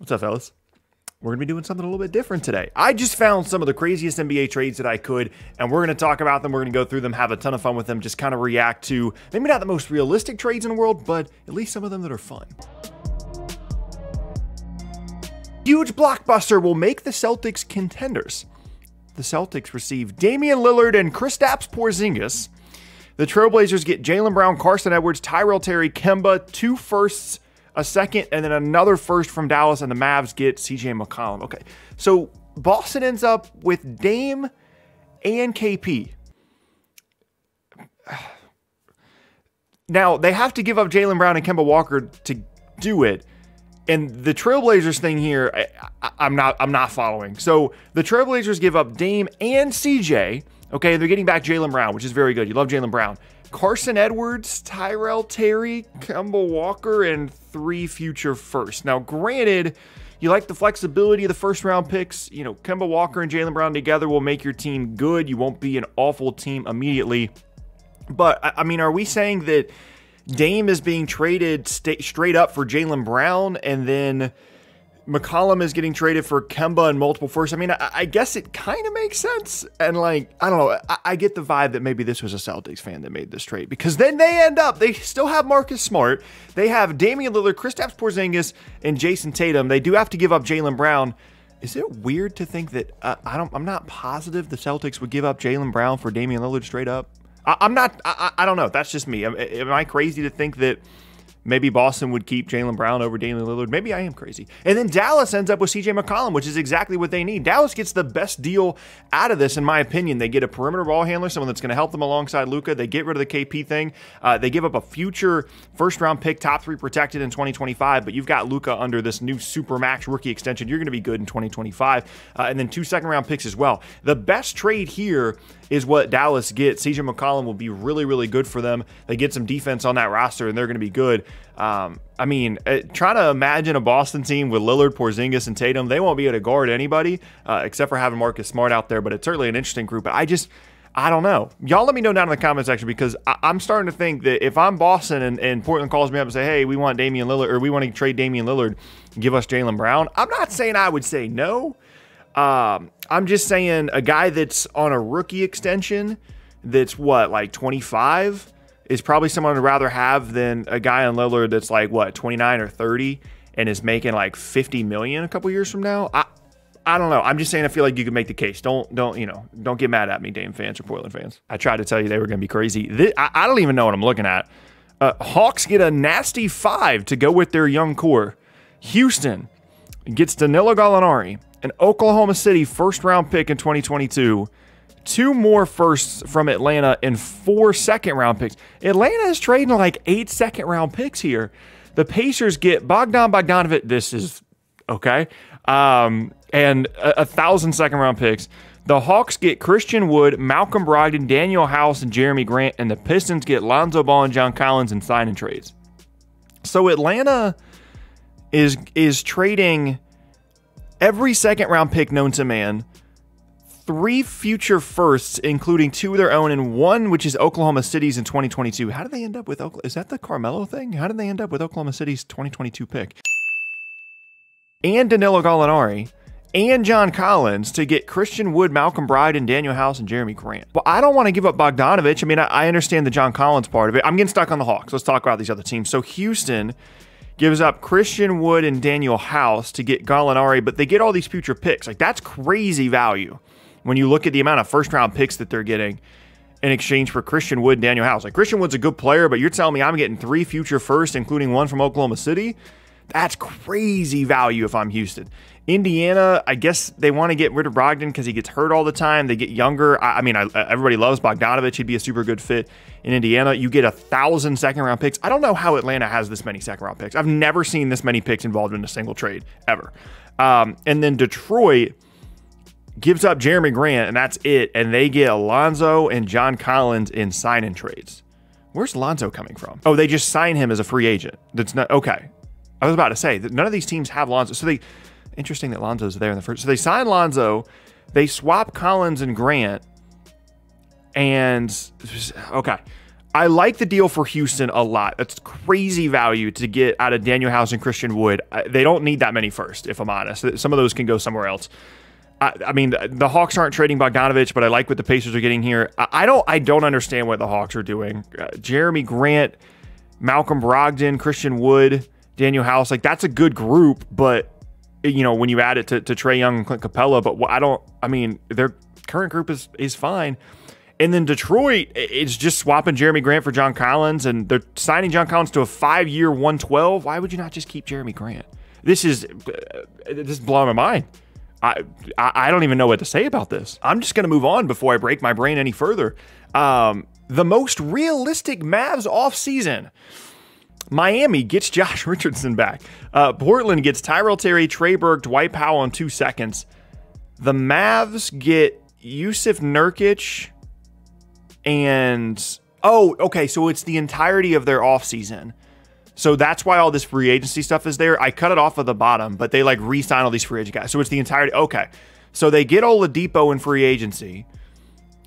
What's up, fellas? We're going to be doing something a little bit different today. I just found some of the craziest NBA trades that I could, and we're going to talk about them. We're going to go through them, have a ton of fun with them, just kind of react to maybe not the most realistic trades in the world, but at least some of them that are fun. Huge blockbuster will make the Celtics contenders. The Celtics receive Damian Lillard and Kristaps Porzingis. The Trailblazers get Jaylen Brown, Carson Edwards, Tyrell Terry, Kemba, 2 firsts, a second, and then another first from Dallas, and the Mavs get CJ McCollum. Okay, so Boston ends up with Dame and KP. Now, they have to give up Jaylen Brown and Kemba Walker to do it. And the Trailblazers thing here, I'm not following. So the Trailblazers give up Dame and CJ. Okay, they're getting back Jaylen Brown, which is very good. You love Jaylen Brown. Carson Edwards, Tyrell Terry, Kemba Walker, and 3 future firsts. Now, granted, you like the flexibility of the first-round picks. You know, Kemba Walker and Jaylen Brown together will make your team good. You won't be an awful team immediately. But, I mean, are we saying that Dame is being traded straight up for Jaylen Brown, and then McCollum is getting traded for Kemba and multiple firsts? I mean, I guess it kind of makes sense. And like, I don't know. I get the vibe that maybe this was a Celtics fan that made this trade, because then they still have Marcus Smart. They have Damian Lillard, Kristaps Porzingis, and Jason Tatum. They do have to give up Jaylen Brown. Is it weird to think that I'm not positive the Celtics would give up Jaylen Brown for Damian Lillard straight up? I don't know. That's just me. Am I crazy to think that maybe Boston would keep Jaylen Brown over Damian Lillard? Maybe I am crazy. And then Dallas ends up with CJ McCollum, which is exactly what they need. Dallas gets the best deal out of this, in my opinion. They get a perimeter ball handler, someone that's going to help them alongside Luka. They get rid of the KP thing. They give up a future first-round pick, top 3 protected in 2025, but you've got Luka under this new Supermax rookie extension. You're going to be good in 2025. And then 2 second-round picks as well. The best trade here is what Dallas gets. CJ McCollum will be really, really good for them. They get some defense on that roster, and they're going to be good. I mean, trying to imagine a Boston team with Lillard, Porzingis, and Tatum. They won't be able to guard anybody except for having Marcus Smart out there, but it's certainly an interesting group. But I don't know. Y'all let me know down in the comment section, because I'm starting to think that if I'm Boston and Portland calls me up and say, hey, we want Damian Lillard, or we want to trade Damian Lillard, give us Jaylen Brown, I'm not saying I would say no. I'm just saying a guy that's on a rookie extension that's like 25 is probably someone I'd rather have than a guy on Lillard that's like 29 or 30 and is making like $50 million a couple years from now. I don't know. I'm just saying I feel like you could make the case. Don't get mad at me, Dame fans or Portland fans. I tried to tell you they were going to be crazy. I don't even know what I'm looking at. Hawks get a nasty 5 to go with their young core. Houston gets Danilo Gallinari, an Oklahoma City first-round pick in 2022, 2 more firsts from Atlanta, and 4 second-round picks. Atlanta is trading like 8 second-round picks here. The Pacers get Bogdanovic. This is okay. And 1,000 second-round picks. The Hawks get Christian Wood, Malcolm Brogdon, Daniel House, and Jeremy Grant. And the Pistons get Lonzo Ball and John Collins in sign and trades. So Atlanta is trading every second-round pick known to man, 3 future firsts, including 2 of their own, and 1 which is Oklahoma City's in 2022. How did they end up with Oklahoma? Is that the Carmelo thing? How did they end up with Oklahoma City's 2022 pick? And Danilo Gallinari and John Collins to get Christian Wood, Malcolm Brogdon, Daniel House, and Jeremy Grant. Well, I don't want to give up Bogdanovic. I mean, I understand the John Collins part of it. I'm getting stuck on the Hawks. Let's talk about these other teams. So Houston gives up Christian Wood and Daniel House to get Gallinari, but they get all these future picks. Like, that's crazy value when you look at the amount of first-round picks that they're getting in exchange for Christian Wood and Daniel House. Like, Christian Wood's a good player, but you're telling me I'm getting 3 future firsts, including 1 from Oklahoma City? That's crazy value if I'm Houston. Indiana, I guess they want to get rid of Brogdon because he gets hurt all the time. They get younger. I mean, everybody loves Bogdanovic. He'd be a super good fit in Indiana. You get 1,000 second-round picks. I don't know how Atlanta has this many second-round picks. I've never seen this many picks involved in a single trade, ever. And then Detroit gives up Jeremy Grant, and that's it. And they get Alonzo and John Collins in sign-in trades. Where's Lonzo coming from? Oh, they just sign him as a free agent. That's not okay. I was about to say that none of these teams have Lonzo. So interesting that Lonzo's there in the first. So they sign Lonzo, they swap Collins and Grant, and okay. I like the deal for Houston a lot. That's crazy value to get out of Daniel House and Christian Wood. They don't need that many first, if I'm honest. Some of those can go somewhere else. I mean, the Hawks aren't trading Bogdanovich, but I like what the Pacers are getting here. I don't understand what the Hawks are doing. Jeremy Grant, Malcolm Brogdon, Christian Wood, Daniel House, like that's a good group, but you know, when you add it to Trae Young and Clint Capella, but their current group is fine. And then Detroit is just swapping Jeremy Grant for John Collins, and they're signing John Collins to a 5-year $112. Why would you not just keep Jeremy Grant? This is blowing my mind. I don't even know what to say about this. I'm just going to move on before I break my brain any further. The most realistic Mavs offseason. Miami gets Josh Richardson back. Portland gets Tyrell Terry, Trey Burke, Dwight Powell in 2 seconds. The Mavs get Yusuf Nurkic and... Oh, okay, so it's the entirety of their offseason. So that's why all this free agency stuff is there. I cut it off at the bottom, but they like re-sign all these free agent guys. So it's the entirety. Okay, so they get Oladipo in free agency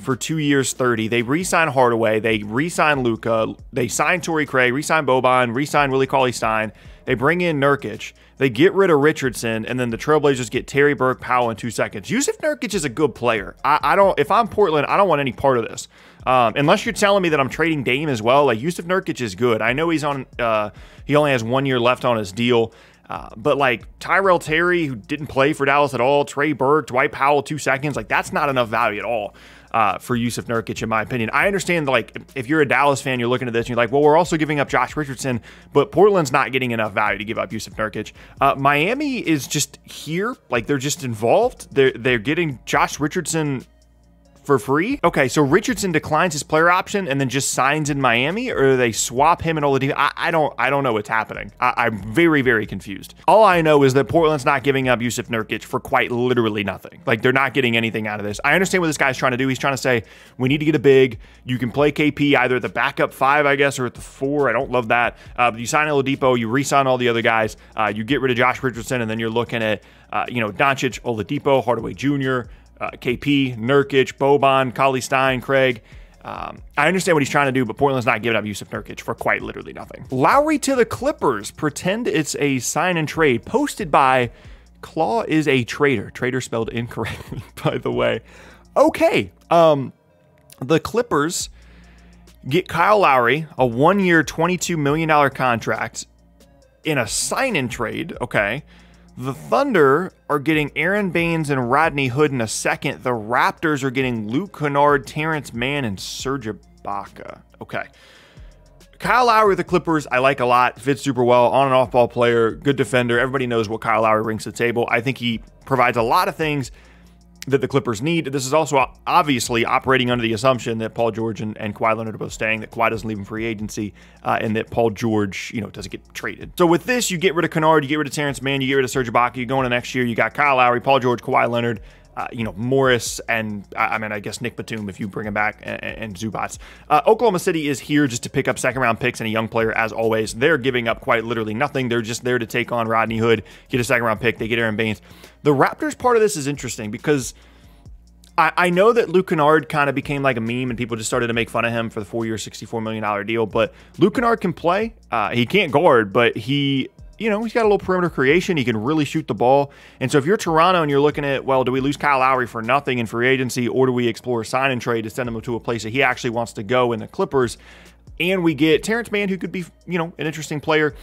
for 2 years, 30. They re-sign Hardaway. They re-sign Luka. They sign Torrey Craig, re-sign Boban, re-sign Willie Cauley-Stein. They bring in Nurkic. They get rid of Richardson, and then the Trailblazers get Terry Burke Powell in 2 seconds. Yusuf Nurkic is a good player. I don't. If I'm Portland, I don't want any part of this. Unless you're telling me that I'm trading Dame as well. Like Yusuf Nurkic is good. I know he's on. He only has 1 year left on his deal. But like Tyrell Terry, who didn't play for Dallas at all, Trey Burke, Dwight Powell, 2 seconds. Like that's not enough value at all. For Yusuf Nurkic, in my opinion. I understand, like, if you're a Dallas fan, you're looking at this and you're like, well, we're also giving up Josh Richardson, but Portland's not getting enough value to give up Yusuf Nurkic. Miami is just here. Like, they're just involved. They're getting Josh Richardson for free. Okay, so Richardson declines his player option and then just signs in Miami, or do they swap him and Oladipo? I don't know what's happening. I'm very, very confused. All I know is that Portland's not giving up Yusuf Nurkic for quite literally nothing. Like, they're not getting anything out of this. I understand what this guy's trying to do. He's trying to say, we need to get a big. You can play KP either at the backup 5, I guess, or at the 4. I don't love that. But you sign Oladipo, you re-sign all the other guys, you get rid of Josh Richardson, and then you're looking at, Doncic, Oladipo, Hardaway Jr., KP, Nurkic, Boban, Cauley-Stein, Craig. I understand what he's trying to do, but Portland's not giving up Yusuf Nurkic for quite literally nothing. Lowry to the Clippers. Pretend it's a sign and trade. Posted by Claw is a Trader. Trader spelled incorrectly, by the way. Okay. The Clippers get Kyle Lowry, a 1-year, $22 million contract in a sign and trade. Okay. The Thunder are getting Aaron Baines and Rodney Hood in a second. The Raptors are getting Luke Kennard, Terrence Mann, and Serge Ibaka. Okay. Kyle Lowry with the Clippers, I like a lot. Fits super well. On and off ball player. Good defender. Everybody knows what Kyle Lowry brings to the table. I think he provides a lot of things that the Clippers need. This is also obviously operating under the assumption that Paul George and Kawhi Leonard are both staying, that Kawhi doesn't leave in free agency, and that Paul George, doesn't get traded. So with this, you get rid of Kennard, you get rid of Terrence Mann, you get rid of Serge Ibaka. You go into next year, you got Kyle Lowry, Paul George, Kawhi Leonard, Morris, and I guess Nick Batum if you bring him back, and Zubats. Oklahoma City is here just to pick up second-round picks and a young player, as always. They're giving up quite literally nothing. They're just there to take on Rodney Hood, get a second-round pick. They get Aaron Baines. The Raptors part of this is interesting because I know that Luke Kennard kind of became like a meme and people just started to make fun of him for the 4-year, $64 million deal, but Luke Kennard can play. He can't guard, but he's got a little perimeter creation. He can really shoot the ball. And so if you're Toronto and you're looking at, well, do we lose Kyle Lowry for nothing in free agency, or do we explore a sign and trade to send him to a place that he actually wants to go in the Clippers? And we get Terrence Mann, who could be, an interesting player,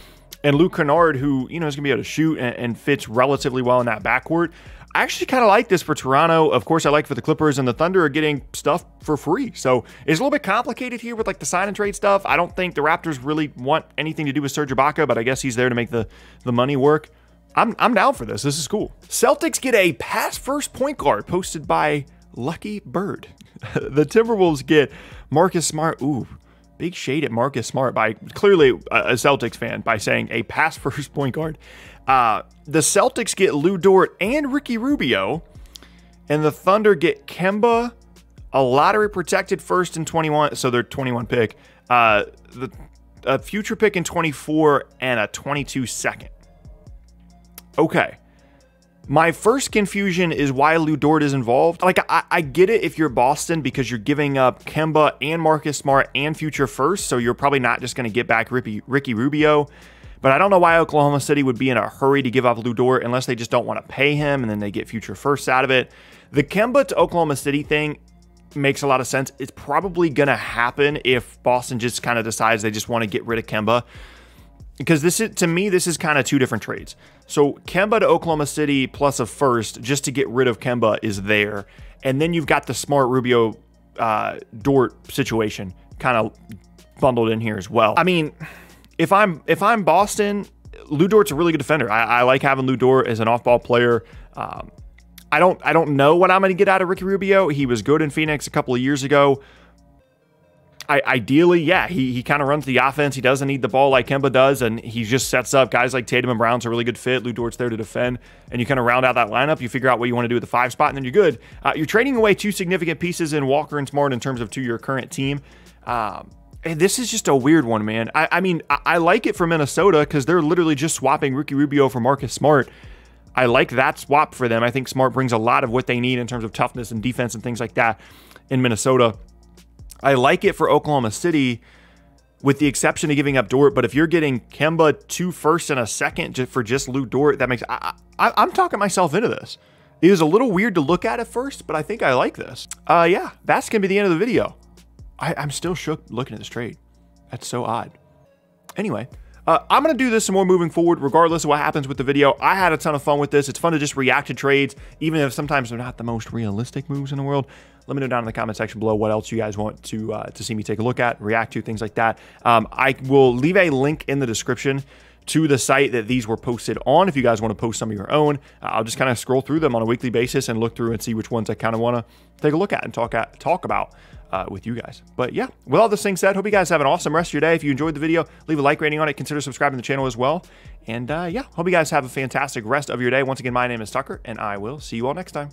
and Luke Kennard, who, is going to be able to shoot and fits relatively well in that backcourt. I actually kind of like this for Toronto. Of course, I like for the Clippers, and the Thunder are getting stuff for free. So it's a little bit complicated here with like the sign and trade stuff. I don't think the Raptors really want anything to do with Serge Ibaka, but I guess he's there to make the money work. I'm down for this. This is cool. Celtics get a pass first point guard, posted by Lucky Bird. The Timberwolves get Marcus Smart. Ooh, big shade at Marcus Smart by clearly a Celtics fan by saying a pass first point guard. The Celtics get Lou Dort and Ricky Rubio, and the Thunder get Kemba, a lottery protected first in 21, so their 21 pick, a future pick in 24, and a 22 second. Okay. My first confusion is why Lou Dort is involved. Like, I get it if you're Boston because you're giving up Kemba and Marcus Smart and future first, so you're probably not just going to get back Ricky Rubio. But I don't know why Oklahoma City would be in a hurry to give up Lou Dort unless they just don't want to pay him and then they get future firsts out of it. The Kemba to Oklahoma City thing makes a lot of sense. It's probably going to happen if Boston just kind of decides they just want to get rid of Kemba. Because this is, to me, this is kind of two different trades. So Kemba to Oklahoma City plus a first just to get rid of Kemba is there. And then you've got the Smart Rubio Dort situation kind of bundled in here as well. I mean, if I'm Boston, Lou Dort's a really good defender. I like having Lou Dort as an off-ball player. I don't know what I'm going to get out of Ricky Rubio. He was good in Phoenix a couple of years ago. Ideally, yeah, he kind of runs the offense. He doesn't need the ball like Kemba does, and he just sets up guys like Tatum and Brown's a really good fit. Lou Dort's there to defend, and you kind of round out that lineup. You figure out what you want to do at the 5 spot, and then you're good. You're trading away 2 significant pieces in Walker and Smart in terms of to your current team. And this is just a weird one, man. I mean, I like it for Minnesota because they're literally just swapping Ricky Rubio for Marcus Smart. I like that swap for them. I think Smart brings a lot of what they need in terms of toughness and defense and things like that in Minnesota. I like it for Oklahoma City with the exception of giving up Dort, but if you're getting Kemba 2 firsts and a second for just Lou Dort, that makes... I'm talking myself into this. It was a little weird to look at first, but I think I like this. Yeah, that's going to be the end of the video. I'm still shook looking at this trade. That's so odd. Anyway, I'm going to do this some more moving forward, regardless of what happens with the video. I had a ton of fun with this. It's fun to just react to trades, even if sometimes they're not the most realistic moves in the world. Let me know down in the comment section below what else you guys want to see me take a look at, react to, things like that. I will leave a link in the description to the site that these were posted on if you guys want to post some of your own. I'll just kind of scroll through them on a weekly basis and look through and see which ones I kind of want to take a look at and talk about with you guys. But yeah, with all this thing said, hope you guys have an awesome rest of your day. If you enjoyed the video, leave a like rating on it. Consider subscribing to the channel as well. And yeah, hope you guys have a fantastic rest of your day. Once again, my name is Tucker, and I will see you all next time.